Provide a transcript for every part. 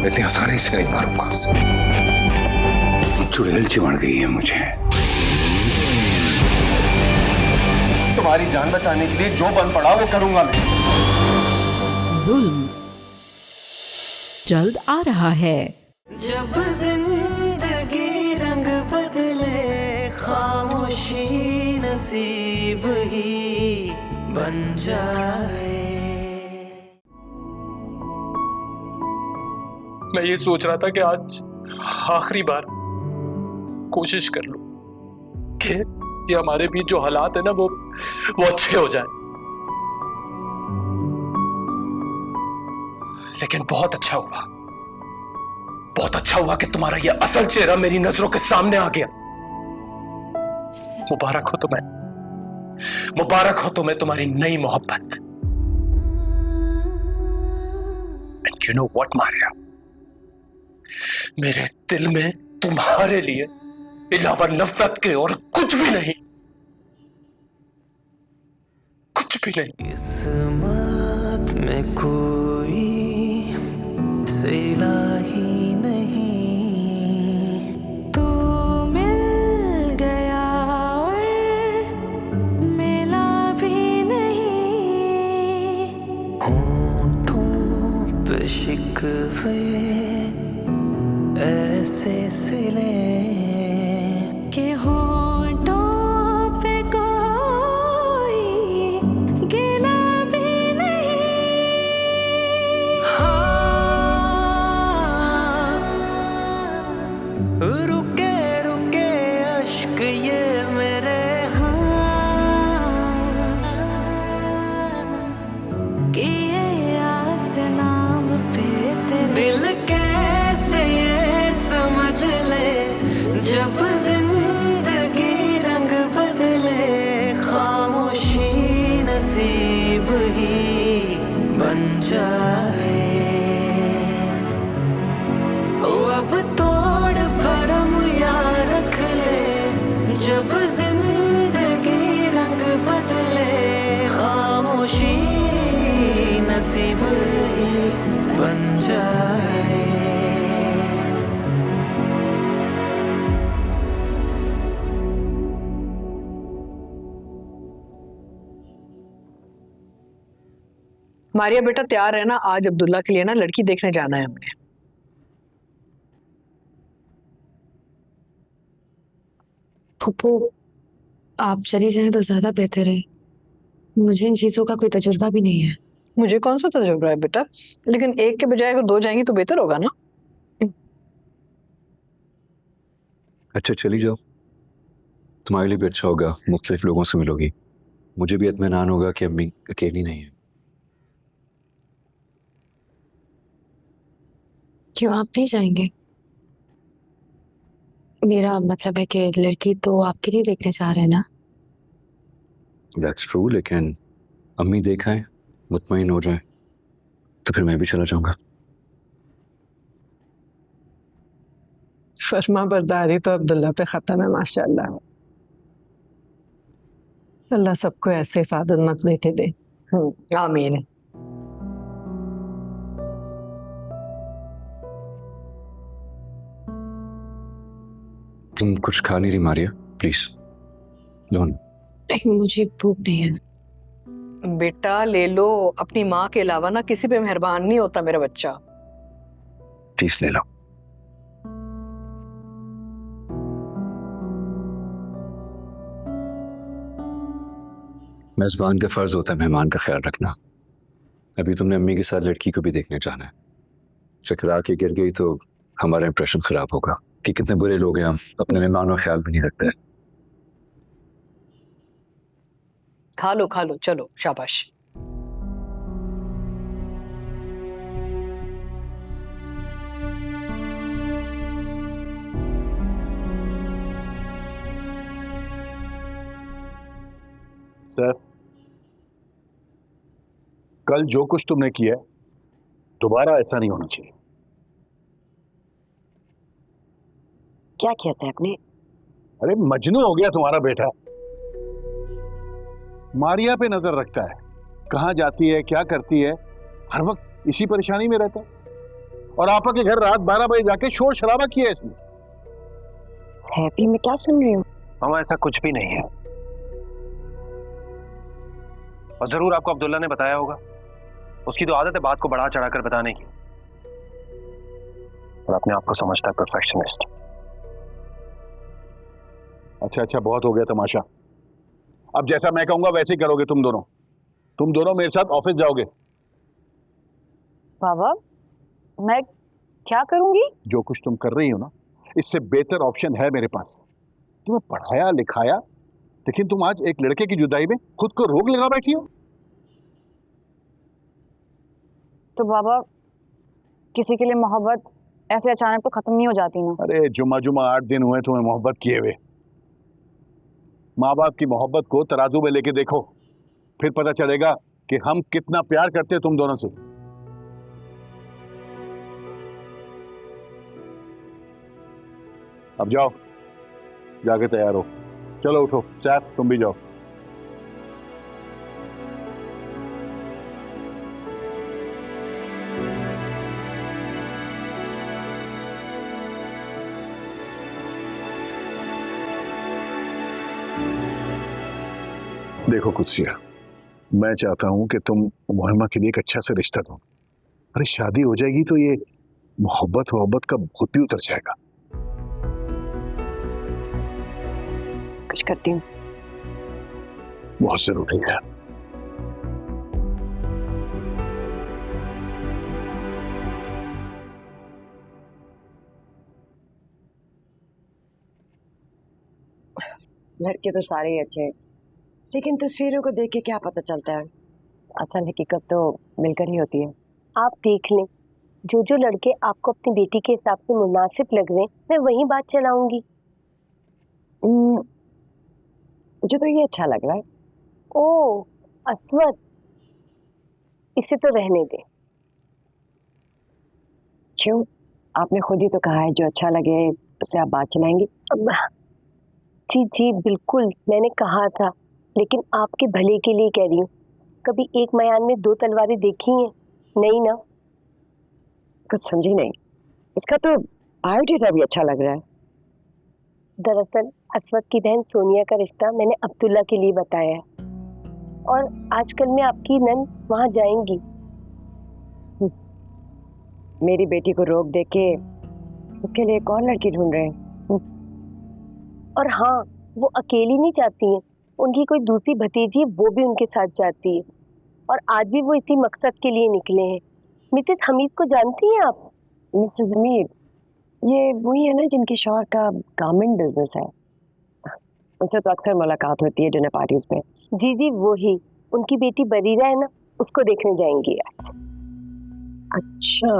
इतनी आसानी से नहीं मारूंगा उसे। चुड़ैल चिमड़ गई है मुझे। तुम्हारी जान बचाने के लिए जो बन पड़ा वो करूंगा मैं। जुल्म जल्द आ रहा है। जब जिंदगी रंग बदले खामोशी नसीब ही बन जाए। मैं ये सोच रहा था कि आज आखिरी बार कोशिश कर लूं कि ये हमारे बीच जो हालात है ना वो अच्छे हो जाए। लेकिन बहुत अच्छा हुआ कि तुम्हारा ये असल चेहरा मेरी नजरों के सामने आ गया। मुबारक हो तुम्हें तुम्हारी नई मोहब्बत। And you know what Maria, मेरे दिल में तुम्हारे लिए इलावा नफरत के और कुछ भी नहीं। किस्मत में कोई सिला ही नहीं, तू मिल गया और मिला भी नहीं। होठों पे शिकवे ऐसे सिले के होठों पे कोई गिला भी नहीं। हाँ, रुके रुके अश्क ये मेरे, किए आस नाम पे तेरे। दिल कैसे ये समझ ले, जब जिंदगी रंग बदले खामोशी नसीब ही बन जाए। ओ अब तोड़ भरम या रख ले, जब जिंदगी रंग बदले खामोशी नसीब ही बन जाए। मारिया बेटा तैयार है ना? आज अब्दुल्ला के लिए ना लड़की देखने जाना है हमने। फूफो, आप चली जाएं तो ज्यादा बेहतर है। मुझे इन चीजों का कोई तजुर्बा भी नहीं है। मुझे कौन सा तजुर्बा है बेटा, लेकिन एक के बजाय अगर दो जाएंगी तो बेहतर होगा ना। अच्छा चली जाओ, तुम्हारे लिए भी अच्छा होगा, मुख्तलिफ लोगों से मिलोगी। मुझे भी इत्मीनान होगा कि अम्मी अकेली नहीं है। क्यों आप नहीं जाएंगे? मेरा मतलब है कि लड़की तो आपके लिए देखने जा रहे हैं ना। दैट्स ट्रू, लेकिन अम्मी देखा है, मुतमईन हो जाए तो फिर मैं भी चला जाऊंगा। फरमा बरदारी तो अब्दुल्ला पे खत्म है माशाल्लाह। अल्लाह सबको ऐसे सादतमंद बेटे दे। आमीन। तुम कुछ खा नहीं रही मारिया, प्लीज लो। लेकिन मुझे भूख नहीं है। बेटा ले लो, अपनी माँ के अलावा ना किसी पे मेहरबान नहीं होता मेरा बच्चा। प्लीज ले लो। मेजबान का फर्ज होता है मेहमान का ख्याल रखना। अभी तुमने अम्मी के साथ लड़की को भी देखने जाना है। चकरा के गिर गई तो हमारा इंप्रेशन खराब होगा कि कितने बुरे लोग हैं हम, अपने मेहमानों का ख्याल भी नहीं रखते। खा लो चलो, शाबाश। सर, कल जो कुछ तुमने किया दोबारा ऐसा नहीं होना चाहिए। क्या किया था आपने? अरे मजनू हो गया तुम्हारा बेटा। मारिया पे नजर रखता है, कहाँ जाती है क्या करती है, हर वक्त इसी परेशानी में रहता है। और आपा के घर रात 12 बजे जाके शोर शराबा किया इसने। सैफी, मैं क्या सुन रही हूँ? मामा ऐसा कुछ भी नहीं है, और जरूर आपको अब्दुल्ला ने बताया होगा। उसकी तो आदत है बात को बढ़ा चढ़ाकर बताने की, और अपने आप को समझता है परफेक्शनिस्ट। अच्छा अच्छा, बहुत हो गया तमाशा। अब जैसा मैं कहूंगा वैसे ही करोगे तुम दोनों। तुम दोनों मेरे साथ ऑफिस जाओगे। बाबा, मैं क्या करूंगी? जो कुछ तुम कर रही हो ना, इससे बेहतर ऑप्शन है मेरे पास। तुम्हें पढ़ाया लिखाया, लेकिन तुम आज एक लड़के की जुदाई में खुद को रोक लगा बैठी हो। तो बाबा, किसी के लिए मोहब्बत ऐसे अचानक तो खत्म नहीं हो जाती ना। अरे जुम्मा 8 दिन हुए तुम्हें मोहब्बत किए हुए। माँ बाप की मोहब्बत को तराजू में लेके देखो, फिर पता चलेगा कि हम कितना प्यार करते हैं तुम दोनों से। अब जाओ, जाके तैयार हो। चलो उठो, सैफ तुम भी जाओ। देखो कुत्सिया, मैं चाहता हूं कि तुम मुहम्मा के लिए एक अच्छा से रिश्ता दो। अरे शादी हो जाएगी तो ये मोहब्बत का भूत भी उतर जाएगा। कुछ करती हूँ। बहुत जरूरी है। लड़के तो सारे ही अच्छे हैं, लेकिन तस्वीरों को देख के क्या पता चलता है? असल हकीकत तो मिलकर ही होती है। आप देख लें, जो जो लड़के आपको अपनी बेटी के हिसाब से मुनासिब लग रहे हैं, मैं वही बात चलाऊंगी। मुझे तो ये अच्छा लग रहा है। ओ अस्वद, इसे तो रहने दे। क्यों? आपने खुद ही तो कहा है जो अच्छा लगे उसे आप बात चलाएंगी। जी जी बिल्कुल, मैंने कहा था, लेकिन आपके भले के लिए कह रही हूँ। कभी एक मयान में 2 तलवारें देखी हैं? नहीं ना? कुछ समझी नहीं। इसका तो बायोडेटा भी अच्छा लग रहा है। दरअसल अस्वद की बहन सोनिया का रिश्ता मैंने अब्दुल्ला के लिए बताया है, और आजकल में आपकी नंद वहां जाएंगी। मेरी बेटी को रोक दे के उसके लिए एक और लड़की ढूंढ रहे हैं। और हाँ, वो अकेली नहीं जाती हैं, उनकी कोई दूसरी भतीजी वो भी उनके साथ जाती है, और आज भी वो इसी मकसद के लिए निकले हैं। मिसेस हमीद को जानती हैं आप? मिसेस हमीद, ये वही है ना जिनके शौहर का गारमेंट बिजनेस है? उनसे तो अक्सर मुलाकात होती है डिनर पार्टीज पे। जी जी वही, उनकी बेटी बरीरा है ना, उसको देखने जाएंगी आज। अच्छा,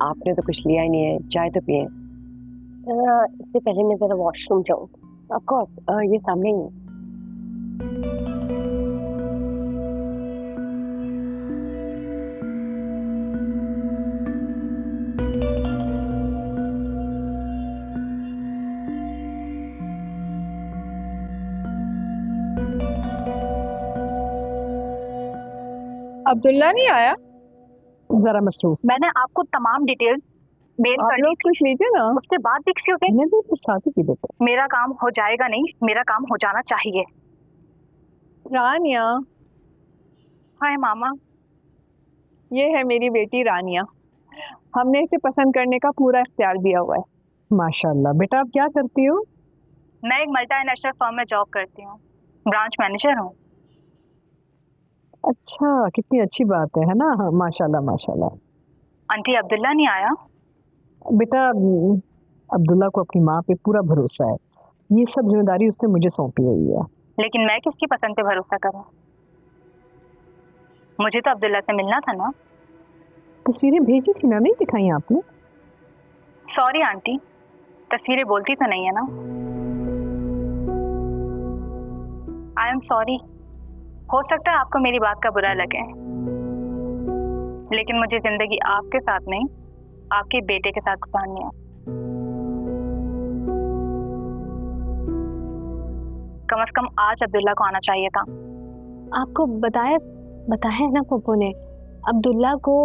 आपने तो कुछ लिया ही नहीं है, चाय तो पिए। इससे पहले मैं जरा वॉशरूम जाऊँ। ऑफ कोर्स, ये सामने ही है। अब्दुल्ला नहीं आया? जरा मसरूफ। मैंने आपको तमाम डिटेल्स मेल कर दी, कुछ लीजिए ना। उसके बाद भी एक्सक्यूज मैं भी तो साथ ही पी देता हूं। मेरा काम हो जाएगा नहीं, मेरा काम हो जाना चाहिए। रानिया, हाय मामा। ये है मेरी बेटी रानिया। हमने इसे पसंद करने का पूरा इख्तियार दिया हुआ है। माशाल्लाह। बेटा आप क्या करती हो? मैं एक मल्टीनेशनल फर्म में जॉब करती हूँ, ब्रांच मैनेजर हूँ। अच्छा, कितनी अच्छी बात है ना? हाँ, माशाल्लाह माशाल्लाह। आंटी अब्दुल्ला नहीं आया? बेटा अब्दुल्ला को अपनी माँ पे पूरा भरोसा है, ये सब जिम्मेदारी उसने मुझे सौंपी हुई है। लेकिन मैं किसकी पसंद पे भरोसा करूँ? मुझे तो अब्दुल्ला से मिलना था ना। तस्वीरें भेजी थी ना, नहीं दिखाई आपने? सॉरी आंटी, तस्वीरें बोलती तो नहीं है ना। I am sorry. हो सकता है आपको मेरी बात का बुरा लगे, लेकिन मुझे जिंदगी आपके साथ नहीं, आपके बेटे के साथ गुजारनी है। कम से कम आज अब्दुल्ला को आना चाहिए था। आपको बताया बताया ना पप्पू ने, अब्दुल्ला को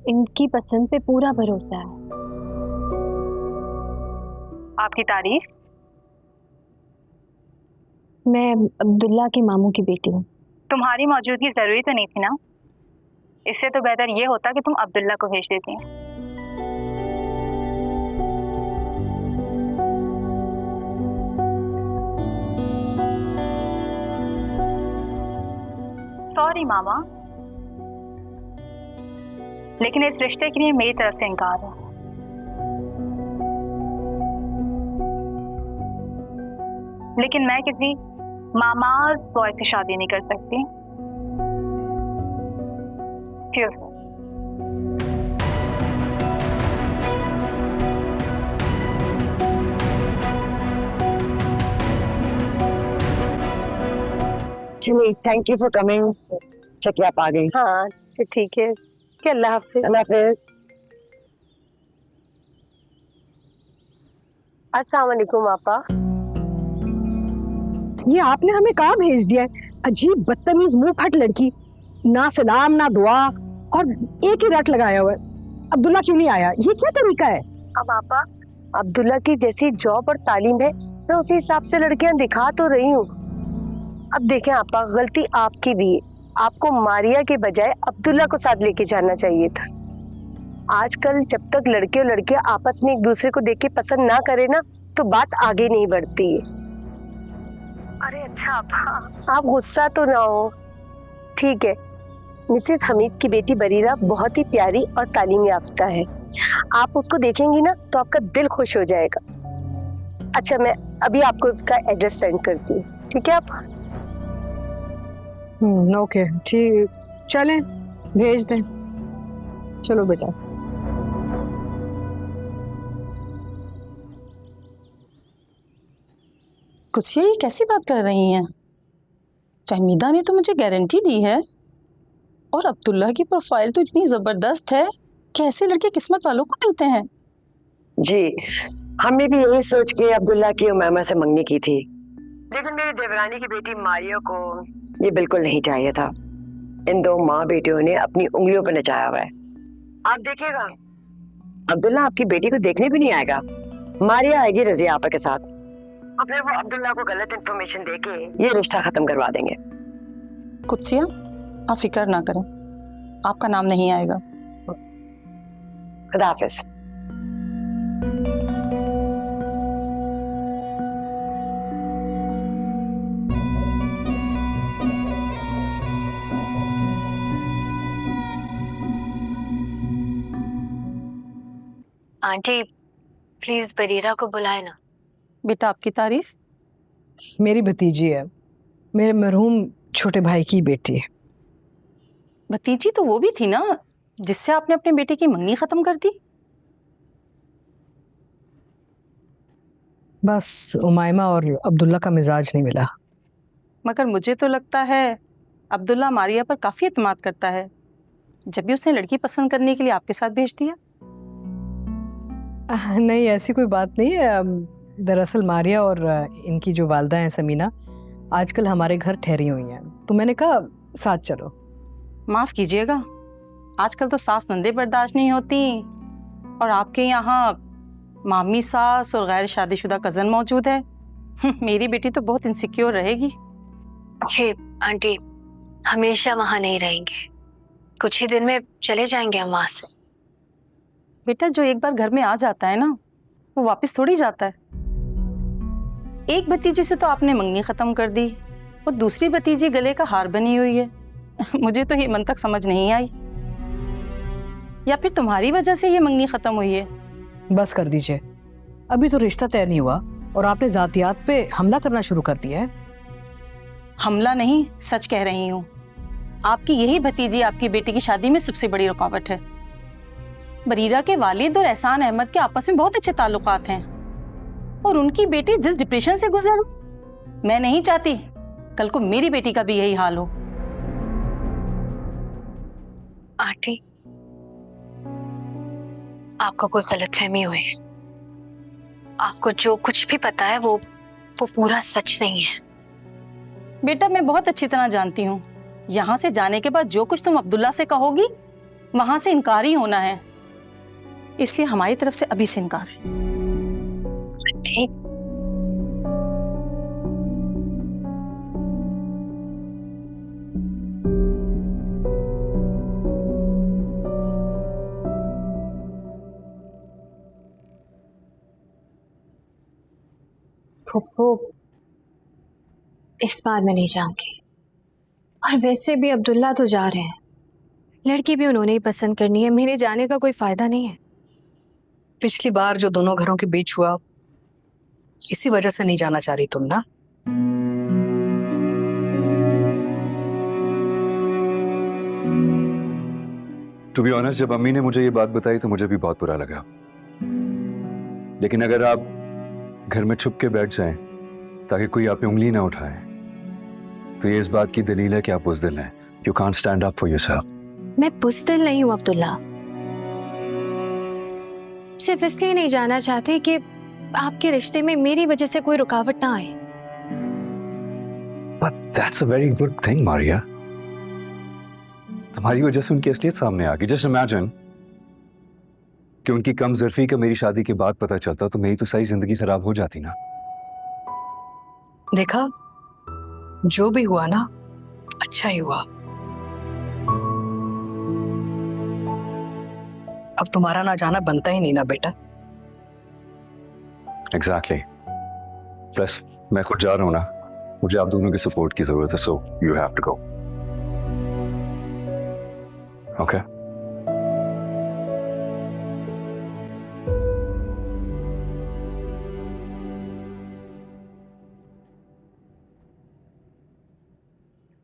इनकी पसंद पे पूरा भरोसा है। आपकी तारीफ? मैं अब्दुल्ला के मामू की बेटी हूँ। तुम्हारी मौजूदगी जरूरी तो नहीं थी ना? इससे तो बेहतर ये होता कि तुम अब्दुल्ला को भेज देती। सॉरी मामा, लेकिन इस रिश्ते के लिए मेरी तरफ से इनकार है। लेकिन मैं किसी मामाज बॉय से शादी नहीं कर सकती। Excuse me. चलिए, थैंक यू फॉर कमिंग। चलिए, आप आ गई। हाँ तो ठीक है, कि अल्लाह हाफिज। अल्लाह हाफिज। अस्सलाम वालेकुम आपा। ये आपने हमें कहाँ भेज दिया है? अजीब बदतमीज मुंह फट लड़की, ना सलाम ना दुआ, और एक ही रट लगाया हुआ है। अब्दुल्ला क्यों नहीं आया? ये क्या तरीका है? अब आपा, अब्दुल्ला की जैसी जॉब और तालीम है, मैं उसी हिसाब से लड़कियां दिखा तो रही हूँ। अब देखें आपा, गलती आपकी भी है। आपको मारिया के बजाय अब्दुल्ला को साथ लेके जाना चाहिए था। आजकल जब तक लड़के और लड़कियां आपस में एक दूसरे को देख के पसंद ना करे ना, तो बात आगे नहीं बढ़ती है। अरे अच्छा आपा, आप गुस्सा तो ना हो, ठीक है। मिसेस हमीद की बेटी बरीरा बहुत ही प्यारी और तालीम याफ्ता है। आप उसको देखेंगी ना तो आपका दिल खुश हो जाएगा। अच्छा, मैं अभी आपको उसका एड्रेस सेंड करती हूँ, ठीक है आप? ओके, ठीक, चलें, भेज दें। चलो बेटा। कुछ ये कैसी बात कर रही हैं? फहमीदा ने तो मुझे गारंटी दी है, और अब्दुल्ला की प्रोफाइल तो इतनी जबरदस्त है कि ऐसे लड़के किस्मत वालों को मिलते हैं। जी, हमने भी यही सोच के अब्दुल्ला की उमैमा से मंगनी की थी, लेकिन मेरी देवरानी की बेटी मारिया को ये बिल्कुल नहीं चाहिए था। इन दो माँ बेटियों ने अपनी उंगलियों पर नचाया हुआ है। आप देखिएगा, अब्दुल्ला आपकी बेटी को देखने भी नहीं आएगा। मारिया आएगी रजिया आपा के साथ, और फिर वो अब्दुल्ला को गलत इंफॉर्मेशन देके ये रिश्ता खत्म करवा देंगे। कुत्सिया, आप फिक्र ना करें, आपका नाम नहीं आएगा। खुदा हाफिज। आंटी, प्लीज बरीरा को बुलाए ना। बेटा, आपकी तारीफ? मेरी भतीजी है, मेरे मरहूम छोटे भाई की बेटी है। भतीजी तो वो भी थी ना जिससे आपने अपने बेटे की मंगनी खत्म कर दी। बस उमायमा और अब्दुल्ला का मिजाज नहीं मिला। मगर मुझे तो लगता है अब्दुल्ला मारिया पर काफ़ी एतमाद करता है, जब भी उसने लड़की पसंद करने के लिए आपके साथ भेज दिया। नहीं, ऐसी कोई बात नहीं है। दरअसल मारिया और इनकी जो वालदा हैं समीना, आजकल हमारे घर ठहरी हुई हैं, तो मैंने कहा साथ चलो। माफ़ कीजिएगा, आजकल तो सास नंदे बर्दाश्त नहीं होती, और आपके यहाँ मामी सास और गैर शादीशुदा कज़न मौजूद है। मेरी बेटी तो बहुत इनसिक्योर रहेगी। जी आंटी, हमेशा वहाँ नहीं रहेंगे, कुछ ही दिन में चले जाएंगे हम वहाँ से। बेटा, जो एक बार घर में आ जाता है ना, वो वापस थोड़ी जाता है। एक भतीजी से तो आपने मंगनी खत्म कर दी, और दूसरी भतीजी गले का हार बनी हुई है। मुझे तो ये मंतक समझ नहीं आई, या फिर तुम्हारी वजह से ये मंगनी खत्म हुई है? बस कर दीजिए, अभी तो रिश्ता तय नहीं हुआ और आपने जातियात पे हमला करना शुरू कर दिया है। हमला नहीं, सच कह रही हूँ। आपकी यही भतीजी आपकी बेटी की शादी में सबसे बड़ी रुकावट है। बरीरा के वालिद और एहसान अहमद के आपस में बहुत अच्छे ताल्लुकात हैं, और उनकी बेटी जिस डिप्रेशन से गुजर, मैं नहीं चाहती कल को मेरी बेटी का भी यही हाल हो। आंटी, आपको कोई गलतफहमी हुई है। आपको जो कुछ भी पता है वो पूरा सच नहीं है। बेटा, मैं बहुत अच्छी तरह जानती हूँ यहाँ से जाने के बाद जो कुछ तुम अब्दुल्ला से कहोगी वहां से इनकार ही होना है, इसलिए हमारी तरफ से अभी से इनकार है। ठीक। फुप्पो, इस बार मैं नहीं जाऊंगी। और वैसे भी अब्दुल्ला तो जा रहे हैं, लड़की भी उन्होंने ही पसंद करनी है, मेरे जाने का कोई फायदा नहीं है। पिछली बार जो दोनों घरों के बीच हुआ, इसी वजह से नहीं जाना चाह रही तुम ना? टू बी ऑनेस्ट, जब अम्मी ने मुझे ये बात बताई तो मुझे भी बहुत बुरा लगा, लेकिन अगर आप घर में छुप के बैठ जाएं ताकि कोई आप पे उंगली ना उठाए तो ये इस बात की दलील है कि आप बुज़दिल हैं। You can't stand up for yourself. मैं बुज़दिल नहीं हूँ अब्दुल्ला, सिर्फ इसलिए नहीं जाना चाहती कि आपके रिश्ते में मेरी वजह से कोई रुकावट ना आए। But that's a very good thing, Maria. तुम्हारी वजह से उनकी असलियत सामने आ गई। Just imagine कि उनकी कमजोरी का मेरी शादी के बाद पता चलता तो मेरी तो सारी जिंदगी खराब हो जाती ना। देखा, जो भी हुआ ना, अच्छा ही हुआ। अब तुम्हारा ना जाना बनता ही नहीं ना बेटा। Exactly. प्लस मैं खुद जा रहा हूँ ना, मुझे आप दोनों की सपोर्ट की जरूरत है, so you have to go. Okay?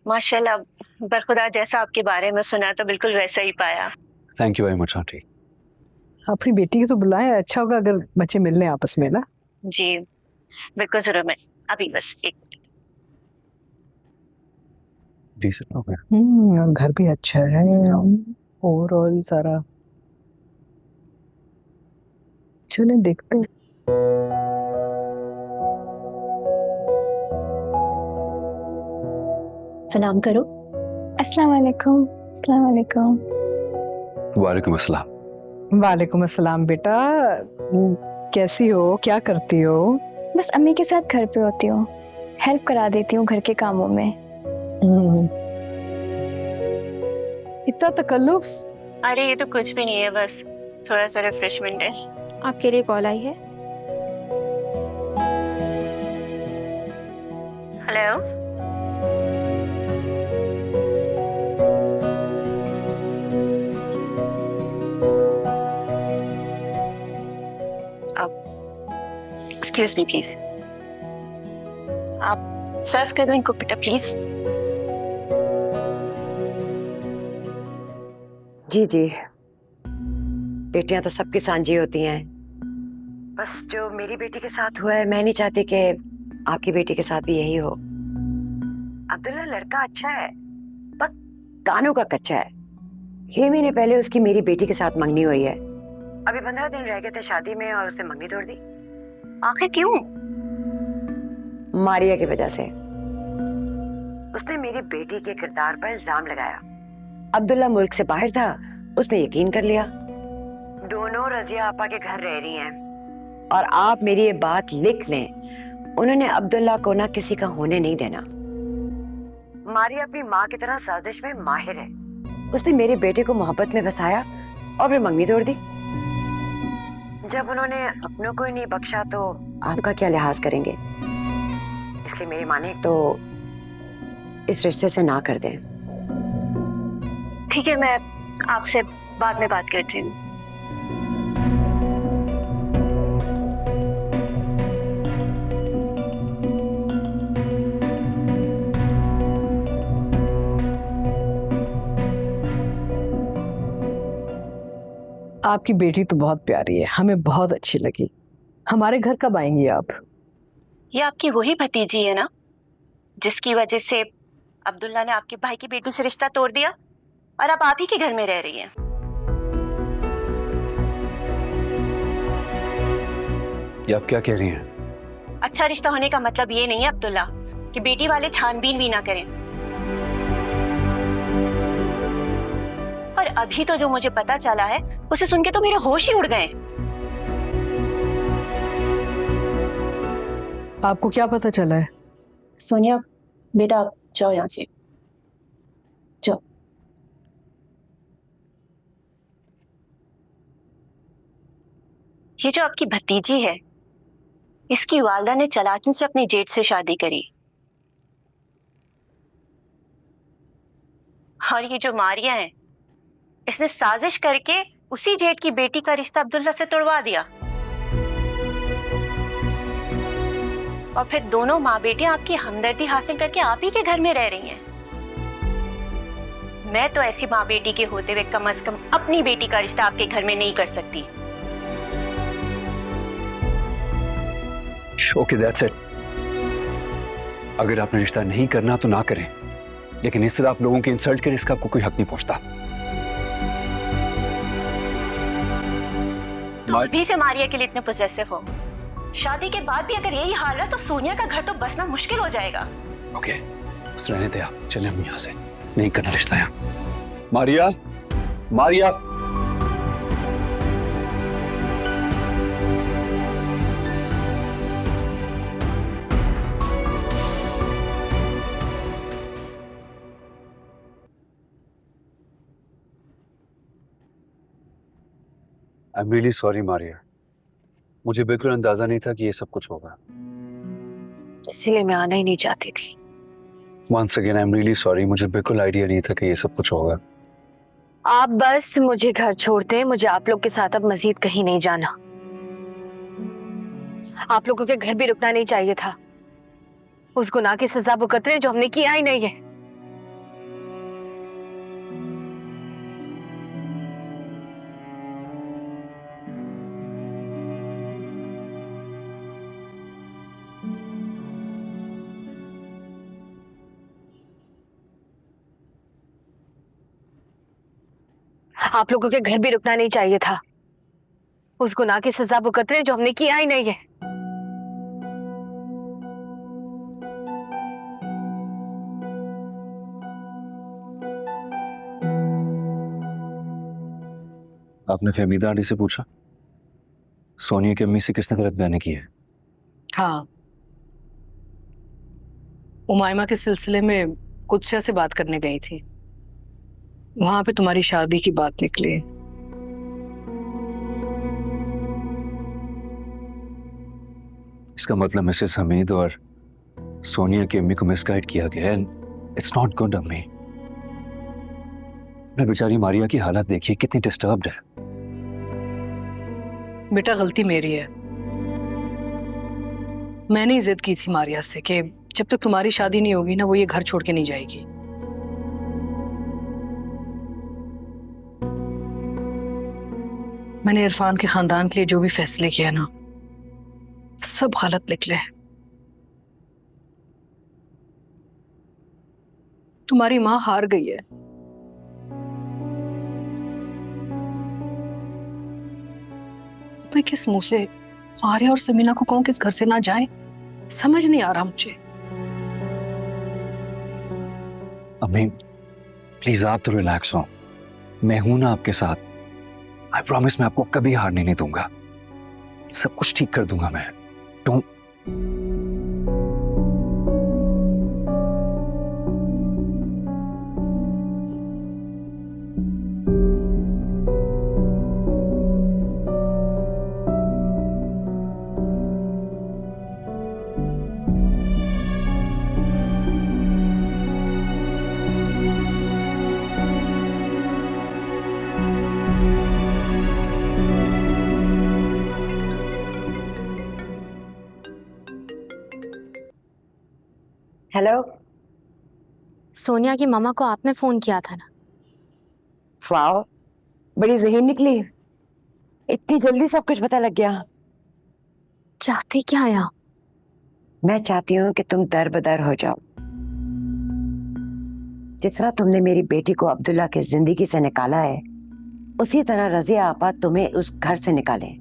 माशाल्लाह, बरखुदा जैसा आपके बारे में सुना तो बिल्कुल वैसा ही पाया। Thank you very much, aunty. अपनी बेटी की तो बुलाएं, अच्छा होगा अगर बच्चे मिल लें आपस में ना। जी बिल्कुल जरूर, मैं अभी बस एक Decent हो गया। और घर भी अच्छा है, ओवरऑल सारा। चलें देखते हैं। सलाम करो। अस्सलाम वालेकुम। अस्सलाम वालेकुम। वालेकुम अस्सलाम। वालेकुम अस्सलाम। बेटा कैसी हो, क्या करती हो? बस अम्मी के साथ घर पे होती हूँ, हेल्प करा देती हूँ घर के कामों में। इतना तकल्लुफ? अरे ये तो कुछ भी नहीं है, बस थोड़ा सा रिफ्रेशमेंट है। आपके लिए कॉल आई है। हेलो, एक्सक्यूज मी प्लीज, आप सर्व कर दो इनको बेटा प्लीज। जी जी, बेटियां तो सबकी सांझी होती हैं, बस जो मेरी बेटी के साथ हुआ है मैं नहीं चाहती कि आपकी बेटी के साथ भी यही हो। अब्दुल्ला लड़का अच्छा है, बस कानों का कच्चा है। 6 महीने पहले उसकी मेरी बेटी के साथ मंगनी हुई है, अभी 15 दिन रह गए थे शादी में और उसने मंगनी तोड़ दी। आखिर क्यों? मारिया की वजह से। उसने मेरी बेटी के किरदार पर इल्जाम लगाया। अब्दुल्ला मुल्क से बाहर था, उसने यकीन कर लिया। दोनों रजिया आपा के घर रह रही हैं और आप मेरी ये बात लिख लें, उन्होंने अब्दुल्ला को ना किसी का होने नहीं देना। मारिया अपनी माँ की तरह साजिश में माहिर है। उसने मेरे बेटे को मोहब्बत में बसाया और फिर मंगनी तोड़ दी। जब उन्होंने अपनों को ही नहीं बख्शा तो आपका क्या लिहाज करेंगे? इसलिए मेरी माने तो इस रिश्ते से ना कर दें। ठीक है, मैं आपसे बाद में बात करती हूँ। आपकी बेटी तो बहुत प्यारी है, हमें बहुत अच्छी लगी। हमारे घर कब आएंगी आप? ये आपकी वही भतीजी है ना, जिसकी वजह से अब्दुल्ला ने आपके भाई की बेटी से रिश्ता तोड़ दिया और अब आप ही के घर में रह रही हैं। ये आप क्या कह रही हैं? अच्छा रिश्ता होने का मतलब ये नहीं है अब्दुल्ला कि बेटी वाले छानबीन भी ना करें। अभी तो जो मुझे पता चला है उसे सुन के तो मेरे होश ही उड़ गए। आपको क्या पता चला है? सोनिया बेटा आप जाओ यहाँ से, जाओ। ये जो आपकी भतीजी है, इसकी वालदा ने चालाकी से अपने जेठ से शादी करी, और ये जो मारिया है, इसने साजिश करके उसी जेठ की बेटी का रिश्ता अब्दुल्ला से तोड़वा दिया, और फिर दोनों माँ बेटियां आपकी हमदर्दी हासिल करके आप ही के घर में रह रही हैं। मैं तो ऐसी माँ बेटी के होते हुए कम से कम अपनी बेटी का रिश्ता आपके घर में नहीं कर सकती। Okay that's it. अगर आपने रिश्ता नहीं करना तो ना करें, लेकिन इस तरह आप लोगों के इंसल्ट करें इसका आपको कोई हक नहीं पहुंचता। तो अभी से मारिया के लिए इतने पोजेसिव हो, शादी के बाद भी अगर यही हाल रहा तो सोनिया का घर तो बसना मुश्किल हो जाएगा। ओके बस रहने दे आप, चले हम यहाँ से, नहीं करना रिश्ता यहाँ। Maria, Maria. I am really sorry Maria, मुझे बिल्कुल अंदाजा नहीं था कि ये सब कुछ होगा, इसीलिए मैं आना ही नहीं चाहती थी। Once again, I'm really sorry, मुझे बिल्कुल आइडिया नहीं था कि ये सब कुछ होगा। आप बस मुझे घर छोड़ते हैं, मुझे आप लोग के साथ अब मजीद कहीं नहीं जाना। आप लोगों के घर भी रुकना नहीं चाहिए था। उस गुनाह की सजा भुगत रहे जो हमने किया ही नहीं है। आप लोगों के घर भी रुकना नहीं चाहिए था। उस गुनाह की सजा भुगत रहे जो हमने किया ही नहीं है। आपने फहमीदा आंटी से पूछा सोनिया की अम्मी से किसने गलत बयानी की है? हाँ, उमाइमा के सिलसिले में कुदसिया से बात करने गई थी, वहां पे तुम्हारी शादी की बात निकली। इसका मतलब मिसेस हमीद और सोनिया की अम्मी को मिसगाइड किया गया है। इट्स नॉट गुड अम्मी। मैं बेचारी मारिया की हालत देखिए, कितनी डिस्टर्ब्ड है। बेटा गलती मेरी है, मैंने जिद की थी मारिया से कि जब तक तुम्हारी शादी नहीं होगी ना वो ये घर छोड़ के नहीं जाएगी। मैंने इरफान के खानदान के लिए जो भी फैसले किया ना सब गलत निकले। तुम्हारी माँ हार गई है। मैं किस मुंह से आर्या और समीना को कहूं किस घर से ना जाएं, समझ नहीं आ रहा मुझे। अम्मी प्लीज आप तो रिलैक्स हो, मैं हूं ना आपके साथ। आई प्रॉमिस मैं आपको कभी हारने नहीं दूंगा, सब कुछ ठीक कर दूंगा मैं। डोंट हेलो, सोनिया की मामा को आपने फोन किया था ना? वाह, बड़ी ज़हीन निकली, इतनी जल्दी सब कुछ पता लग गया। चाहती क्या है आप? मैं चाहती हूँ कि तुम दरबदर हो जाओ। जिस तरह तुमने मेरी बेटी को अब्दुल्ला की जिंदगी से निकाला है, उसी तरह रजिया आपा तुम्हें उस घर से निकाले,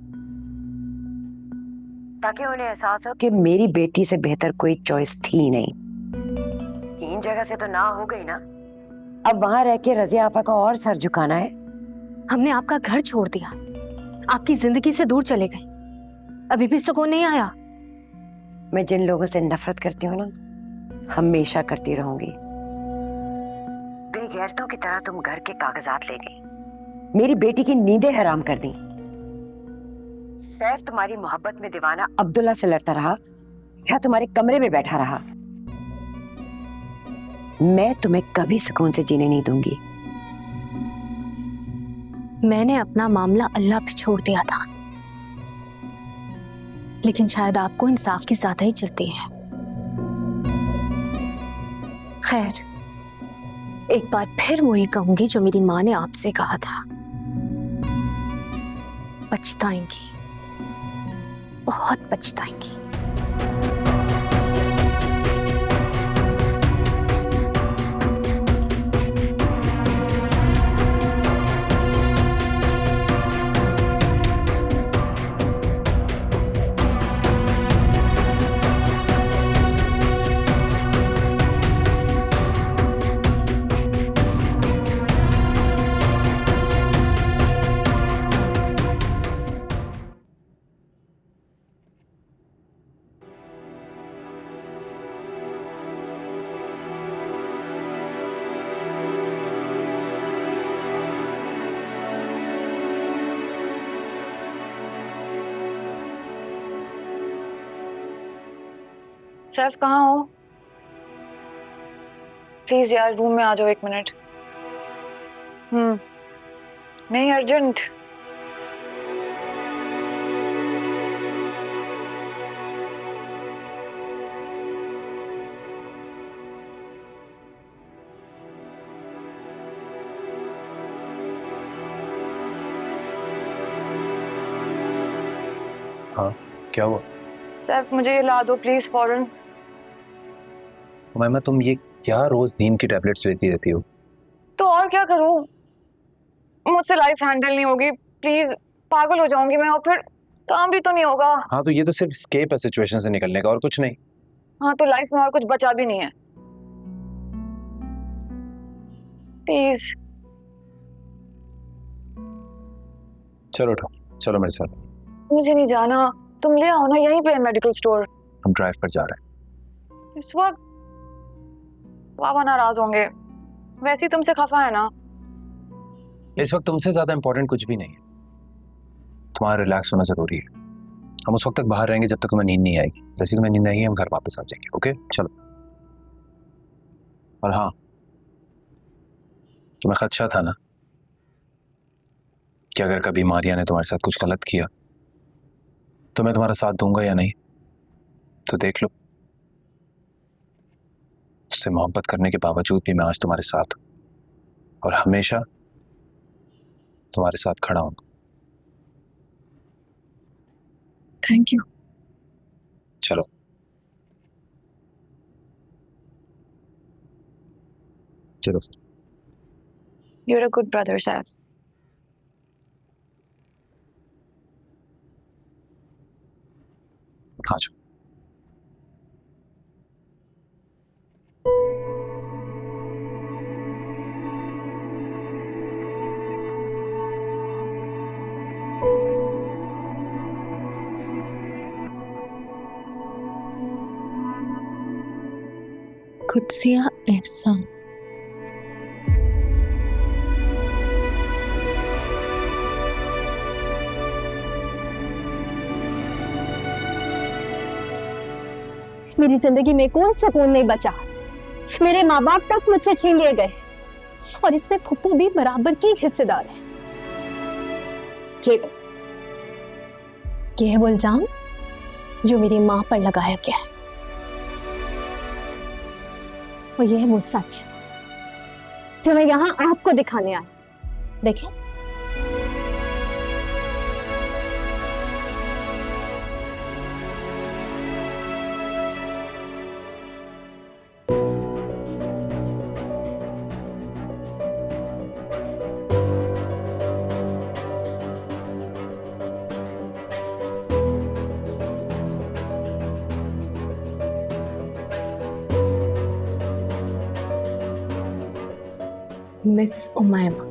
ताकि उन्हें एहसास हो कि मेरी बेटी से बेहतर कोई चॉइस थी नहीं। इन जगह से तो ना हो गई ना, अब वहां रह के रजिया आपा का और सर झुकाना है। हमने आपका घर छोड़ दिया, आपकी जिंदगी से दूर चले गए, अभी भी सुकून नहीं आया? मैं जिन लोगों से नफरत करती हूँ ना, हमेशा करती रहूंगी। बेगैरतों की तरह तुम घर के कागजात ले गई, मेरी बेटी की नींदें हराम कर दी। सैफ तुम्हारी मोहब्बत में दीवाना अब्दुल्ला से लड़ता रहा या तुम्हारे कमरे में बैठा रहा। मैं तुम्हें कभी सुकून से जीने नहीं दूंगी। मैंने अपना मामला अल्लाह पे छोड़ दिया था, लेकिन शायद आपको इंसाफ की ज्यादा ही चलती है। खैर, एक बार फिर वही कहूंगी जो मेरी माँ ने आपसे कहा था, पछताएंगी, बहुत पछताएंगी। सैफ कहाँ हो? प्लीज यार रूम में आ जाओ 1 मिनट। नहीं, अर्जेंट। हाँ, क्या हुआ? सैफ मुझे ये ला दो प्लीज, फौरन। उमैमा, तुम ये क्या रोज नींद की टैबलेट्स लेती रहती हो? तो और क्या करूं, मुझसे लाइफ हैंडल नहीं होगी, प्लीज, पागल हो जाऊंगी मैं, और फिर काम भी तो नहीं होगा। हाँ, तो ये तो सिर्फ स्केप है सिचुएशन से निकलने का, और कुछ नहीं। हाँ, तो लाइफ में और कुछ बचा भी नहीं है, प्लीज। चलो उठो, चलो मेरे साथ। मुझे नहीं जाना, तुम ले आओ ना, यहीं पे है मेडिकल स्टोर। हम ड्राइव पर जा रहे हैं। इस वक्त बाबा नाराज होंगे, वैसे ही तुमसे खफा है ना। इस वक्त तुमसे ज्यादा इंपॉर्टेंट कुछ भी नहीं है, तुम्हारा रिलैक्स होना जरूरी है। हम उस वक्त तक बाहर रहेंगे जब तक तुम्हें नींद नहीं आएगी, जैसे तुम्हें नींद आएगी हम घर वापस आ जाएंगे। ओके, चलो। और हाँ, तुम्हें खदशा था ना कि अगर कभी मारिया ने तुम्हारे साथ कुछ गलत किया तो मैं तुम्हारा साथ दूंगा या नहीं, तो देख लो, उससे मोहब्बत करने के बावजूद भी मैं आज तुम्हारे साथ हूं और हमेशा तुम्हारे साथ खड़ा हूं। Thank you. चलो। चलो। You're a good brother, Seth. हाँ जी। कुदसिया एहसान। मेरी जिंदगी में कोई सुकून नहीं बचा, मेरे माँ बाप तक मुझसे छीन लिए गए, और इसमें फुप्पू भी बराबर की हिस्सेदार है। ये है वो इल्जाम जो मेरी माँ पर लगाया गया है, और ये है वो सच जो मैं यहाँ आपको दिखाने आई। देखें, मिस उमैमा।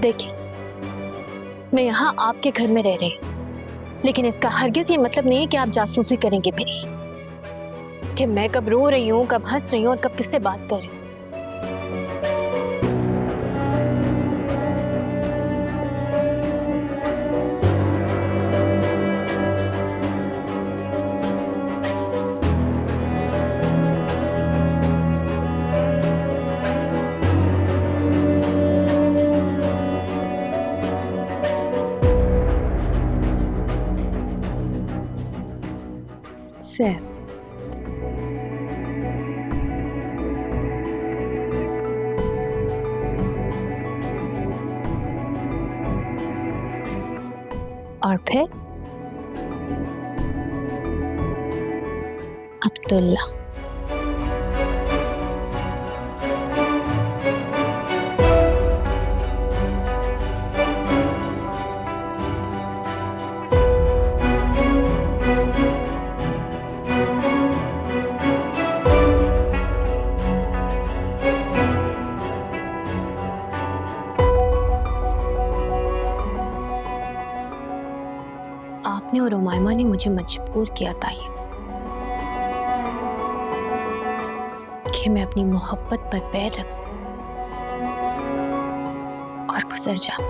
देखिए, मैं यहाँ आपके घर में रह रही हूँ, लेकिन इसका हरगिज ये मतलब नहीं है कि आप जासूसी करेंगे मेरी, कि मैं कब रो रही हूँ, कब हंस रही हूँ और कब किससे बात कर रही हूँ। सैफ, और फिर अब्दुल्ला। आपने और उमायमा ने मुझे मजबूर किया था ये कि मैं अपनी मोहब्बत पर पैर रखूं और गुजर जाऊं,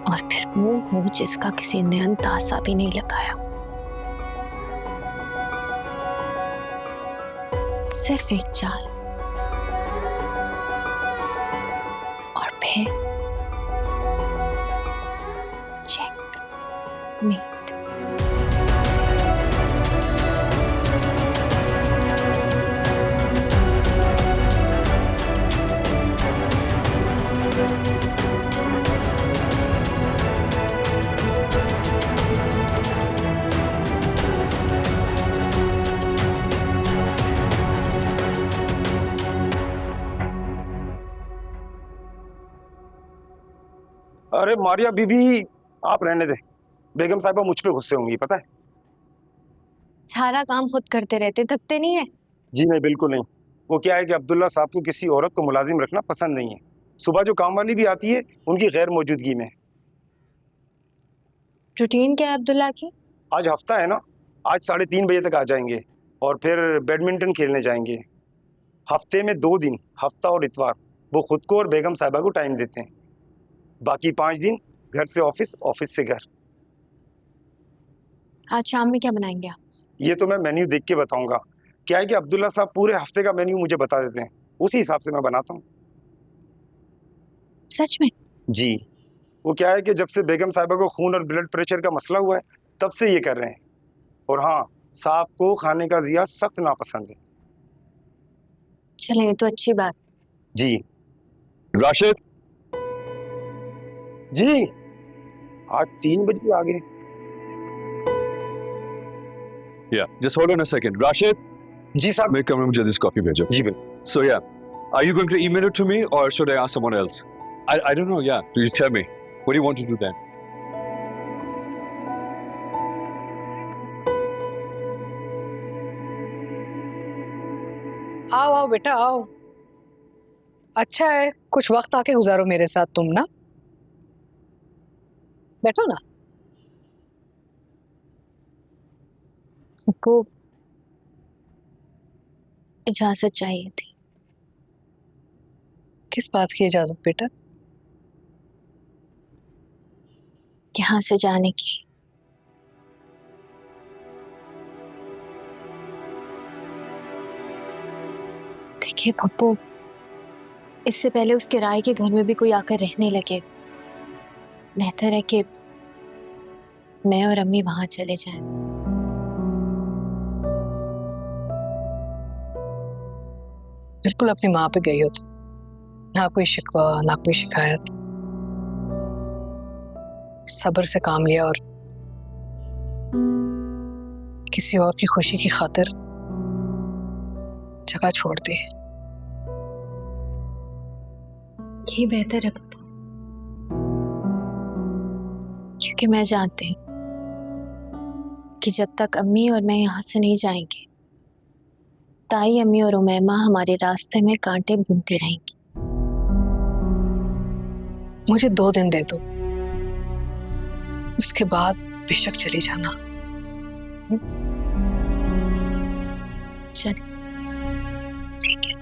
और फिर वो हो जिसका किसी ने अंदाजा भी नहीं लगाया। सिर्फ एक चाल, और फिर checkmate। अरे मारिया बीबी, आप रहने दे। बेगम साहिबा मुझ पे गुस्से होंगी, पता है। सारा काम खुद करते रहते, थकते नहीं है? जी नहीं, बिल्कुल नहीं। वो क्या है कि अब्दुल्ला साहब को किसी औरत को मुलाजिम रखना पसंद नहीं है। सुबह जो काम वाली भी आती है उनकी गैर मौजूदगी में। रूटीन क्या है अब्दुल्ला की? आज हफ्ता है ना, आज 3:30 बजे तक आ जाएंगे और फिर बैडमिंटन खेलने जाएंगे। हफ्ते में 2 दिन, हफ्ता और इतवार, वो खुद को और बेगम साहिबा को टाइम देते हैं। बाकी 5 दिन घर से ऑफिस, ऑफिस से घर। आज शाम में क्या बनाएंगे आप? ये तो मैं मेन्यू देख के बताऊंगा। क्या है कि अब्दुल्ला साहब पूरे हफ्ते का मेन्यू मुझे बता देते हैं, उसी हिसाब से मैं बनाता हूँ। सच में? जी। वो क्या है कि जब से बेगम साहिबा को खून और ब्लड प्रेशर का मसला हुआ है तब से ये कर रहे हैं। और हाँ, साहब को खाने का जिया सख्त नापसंद है। चले, ये तो अच्छी बात। जी। राशिद जी, आज 3 बजे आ गए। Yeah, just hold on a second. Rashid? जी साहब। मेरे कमरे में जल्दी से कॉफी भेजो। जी बिल्कुल। So yeah, are you going to email it to me or should I ask someone else? I don't know. Yeah, please tell me. What do you want to do then? आओ आओ बेटा आओ। अच्छा है, कुछ वक्त आके गुजारो मेरे साथ तुम ना। बैठो ना। सबको इजाजत चाहिए थी। किस बात की इजाजत बेटा? यहाँ से जाने की। देखिए पप्पू, इससे पहले उसके राय के घर में भी कोई आकर रहने लगे, बेहतर है कि मैं और अम्मी वहां चले जाएं। बिल्कुल अपनी माँ पे गई हो तो, ना कोई शिकवा ना कोई शिकायत। सब्र से काम लिया और किसी और की खुशी की खातिर जगह छोड़ दी। यही बेहतर है पप्पू, क्योंकि मैं जानती हूँ कि जब तक अम्मी और मैं यहाँ से नहीं जाएंगे, ताई, अम्मी और उमैमा हमारे रास्ते में कांटे बुनती रहेंगी। मुझे 2 दिन दे दो, उसके बाद बेशक चली जाना। चलिए ठीक है।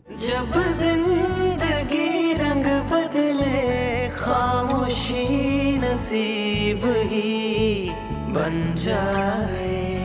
जब जिंदगी रंग बदले खामोशी नसीब ही बन जाए।